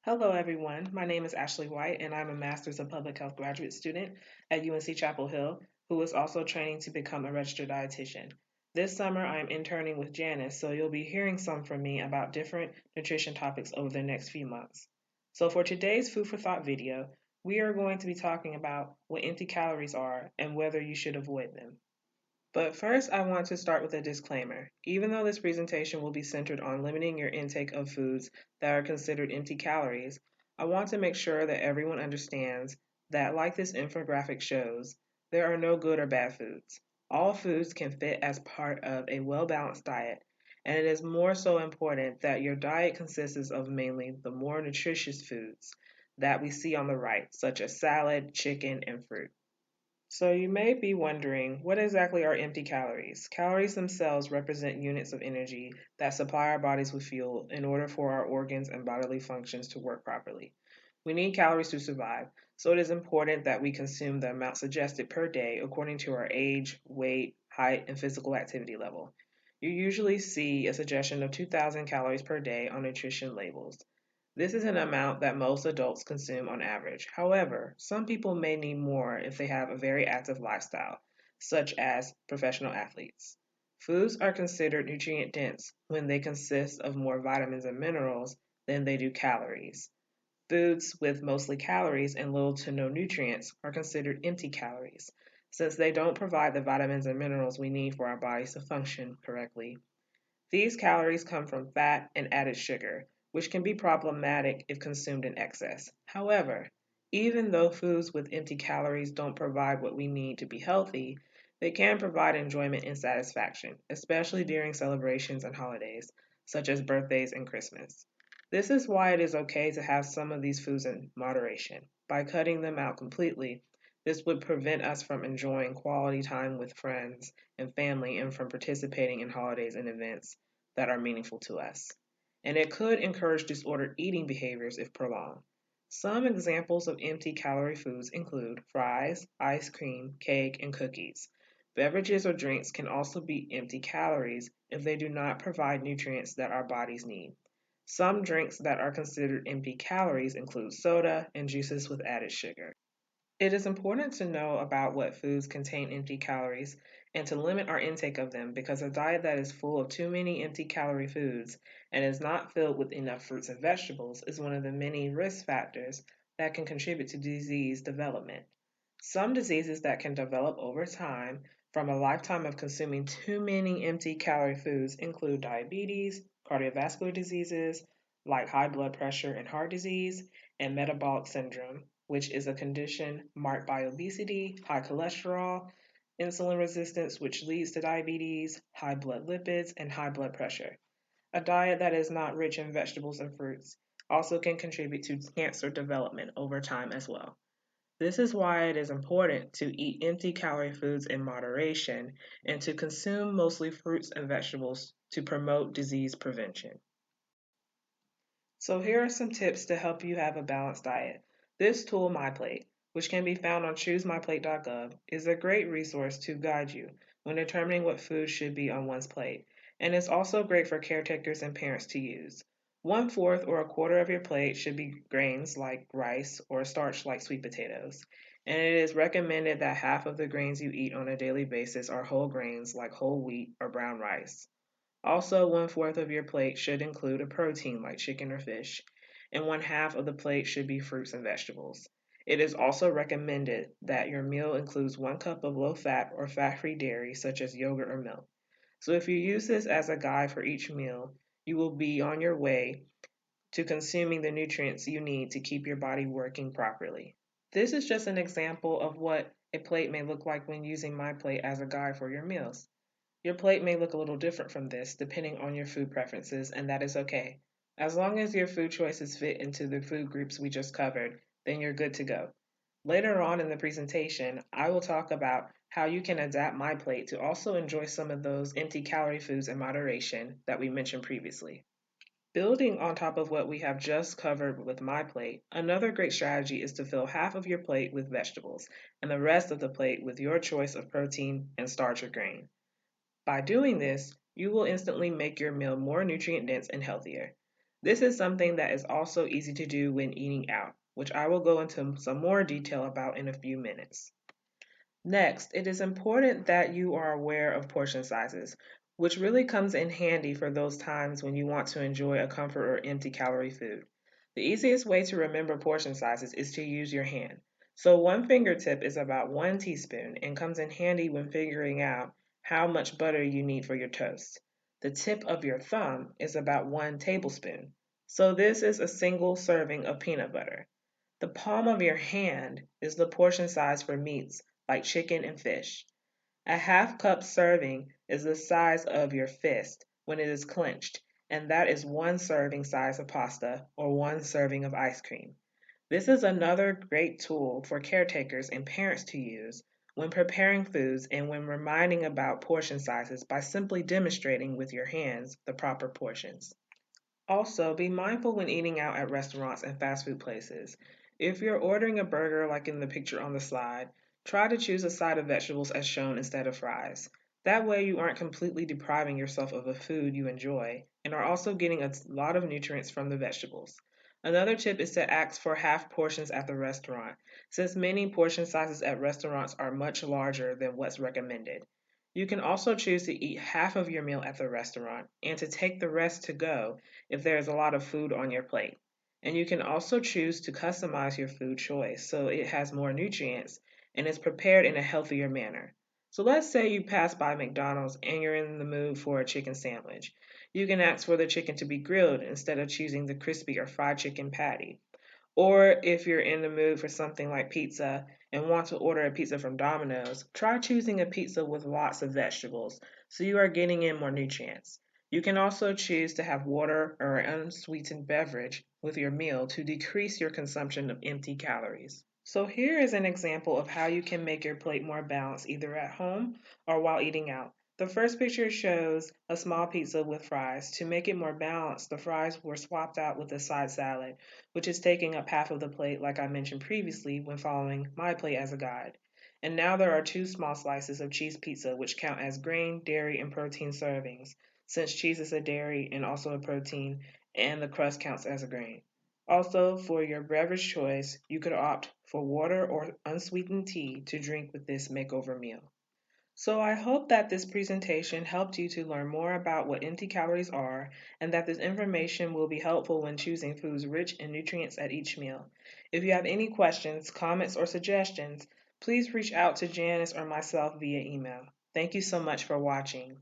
Hello, everyone. My name is Ashley White, and I'm a Master's of Public Health graduate student at UNC Chapel Hill, who is also training to become a registered dietitian. This summer, I'm interning with Janice, so you'll be hearing some from me about different nutrition topics over the next few months. So, for today's Food for Thought video, we are going to be talking about what empty calories are and whether you should avoid them. But first, I want to start with a disclaimer. Even though this presentation will be centered on limiting your intake of foods that are considered empty calories, I want to make sure that everyone understands that, like this infographic shows, there are no good or bad foods. All foods can fit as part of a well balanced diet, and it is more so important that your diet consists of mainly the more nutritious foods that we see on the right, such as salad, chicken, and fruit. So you may be wondering, what exactly are empty calories? Calories themselves represent units of energy that supply our bodies with fuel in order for our organs and bodily functions to work properly. We need calories to survive, so it is important that we consume the amount suggested per day according to our age, weight, height, and physical activity level. You usually see a suggestion of 2,000 calories per day on nutrition labels. This is an amount that most adults consume on average. However, some people may need more if they have a very active lifestyle, such as professional athletes. Foods are considered nutrient dense when they consist of more vitamins and minerals than they do calories. Foods with mostly calories and little to no nutrients are considered empty calories, since they don't provide the vitamins and minerals we need for our bodies to function correctly. These calories come from fat and added sugar, which can be problematic if consumed in excess. However, even though foods with empty calories don't provide what we need to be healthy, they can provide enjoyment and satisfaction, especially during celebrations and holidays, such as birthdays and Christmas. This is why it is okay to have some of these foods in moderation. By cutting them out completely, this would prevent us from enjoying quality time with friends and family and from participating in holidays and events that are meaningful to us. And it could encourage disordered eating behaviors if prolonged. Some examples of empty calorie foods include fries, ice cream, cake, and cookies. Beverages or drinks can also be empty calories if they do not provide nutrients that our bodies need. Some drinks that are considered empty calories include soda and juices with added sugar. It is important to know about what foods contain empty calories and to limit our intake of them because a diet that is full of too many empty calorie foods and is not filled with enough fruits and vegetables is one of the many risk factors that can contribute to disease development. Some diseases that can develop over time from a lifetime of consuming too many empty calorie foods include diabetes, cardiovascular diseases like high blood pressure and heart disease, and metabolic syndrome, which is a condition marked by obesity, high cholesterol, insulin resistance, which leads to diabetes, high blood lipids, and high blood pressure. A diet that is not rich in vegetables and fruits also can contribute to cancer development over time as well. This is why it is important to eat empty calorie foods in moderation and to consume mostly fruits and vegetables to promote disease prevention. So here are some tips to help you have a balanced diet. This tool, MyPlate, which can be found on choosemyplate.gov, is a great resource to guide you when determining what food should be on one's plate, and it's also great for caretakers and parents to use. One fourth or a quarter of your plate should be grains like rice or starch like sweet potatoes. And it is recommended that half of the grains you eat on a daily basis are whole grains like whole wheat or brown rice. Also, one fourth of your plate should include a protein like chicken or fish, and one half of the plate should be fruits and vegetables. It is also recommended that your meal includes 1 cup of low fat or fat free dairy, such as yogurt or milk. So, if you use this as a guide for each meal, you will be on your way to consuming the nutrients you need to keep your body working properly. This is just an example of what a plate may look like when using my plate as a guide for your meals. Your plate may look a little different from this depending on your food preferences, and that is okay. As long as your food choices fit into the food groups we just covered, then you're good to go. Later on in the presentation, I will talk about how you can adapt my plate to also enjoy some of those empty calorie foods in moderation that we mentioned previously. Building on top of what we have just covered with my plate, another great strategy is to fill half of your plate with vegetables and the rest of the plate with your choice of protein and starch or grain. By doing this, you will instantly make your meal more nutrient dense and healthier. This is something that is also easy to do when eating out, which I will go into some more detail about in a few minutes. Next, it is important that you are aware of portion sizes, which really comes in handy for those times when you want to enjoy a comfort or empty calorie food. The easiest way to remember portion sizes is to use your hand. So, one fingertip is about 1 teaspoon and comes in handy when figuring out how much butter you need for your toast. The tip of your thumb is about 1 tablespoon. So, this is a single serving of peanut butter. The palm of your hand is the portion size for meats like chicken and fish. A half cup serving is the size of your fist when it is clenched, and that is 1 serving size of pasta or 1 serving of ice cream. This is another great tool for caretakers and parents to use when preparing foods and when reminding about portion sizes by simply demonstrating with your hands the proper portions. Also, be mindful when eating out at restaurants and fast food places. If you're ordering a burger like in the picture on the slide, try to choose a side of vegetables as shown instead of fries. That way, you aren't completely depriving yourself of a food you enjoy and are also getting a lot of nutrients from the vegetables. Another tip is to ask for half portions at the restaurant, since many portion sizes at restaurants are much larger than what's recommended. You can also choose to eat half of your meal at the restaurant and to take the rest to go if there is a lot of food on your plate. And you can also choose to customize your food choice so it has more nutrients and is prepared in a healthier manner. So let's say you pass by McDonald's and you're in the mood for a chicken sandwich. You can ask for the chicken to be grilled instead of choosing the crispy or fried chicken patty. Or if you're in the mood for something like pizza and want to order a pizza from Domino's, try choosing a pizza with lots of vegetables so you are getting in more nutrients. You can also choose to have water or an unsweetened beverage with your meal to decrease your consumption of empty calories. So, here is an example of how you can make your plate more balanced either at home or while eating out. The first picture shows a small pizza with fries. To make it more balanced, the fries were swapped out with a side salad, which is taking up half of the plate, like I mentioned previously when following MyPlate as a guide. And now there are 2 small slices of cheese pizza, which count as grain, dairy, and protein servings, since cheese is a dairy and also a protein, and the crust counts as a grain. Also, for your beverage choice, you could opt for water or unsweetened tea to drink with this makeover meal. So, I hope that this presentation helped you to learn more about what empty calories are and that this information will be helpful when choosing foods rich in nutrients at each meal. If you have any questions, comments, or suggestions, please reach out to Janice or myself via email. Thank you so much for watching.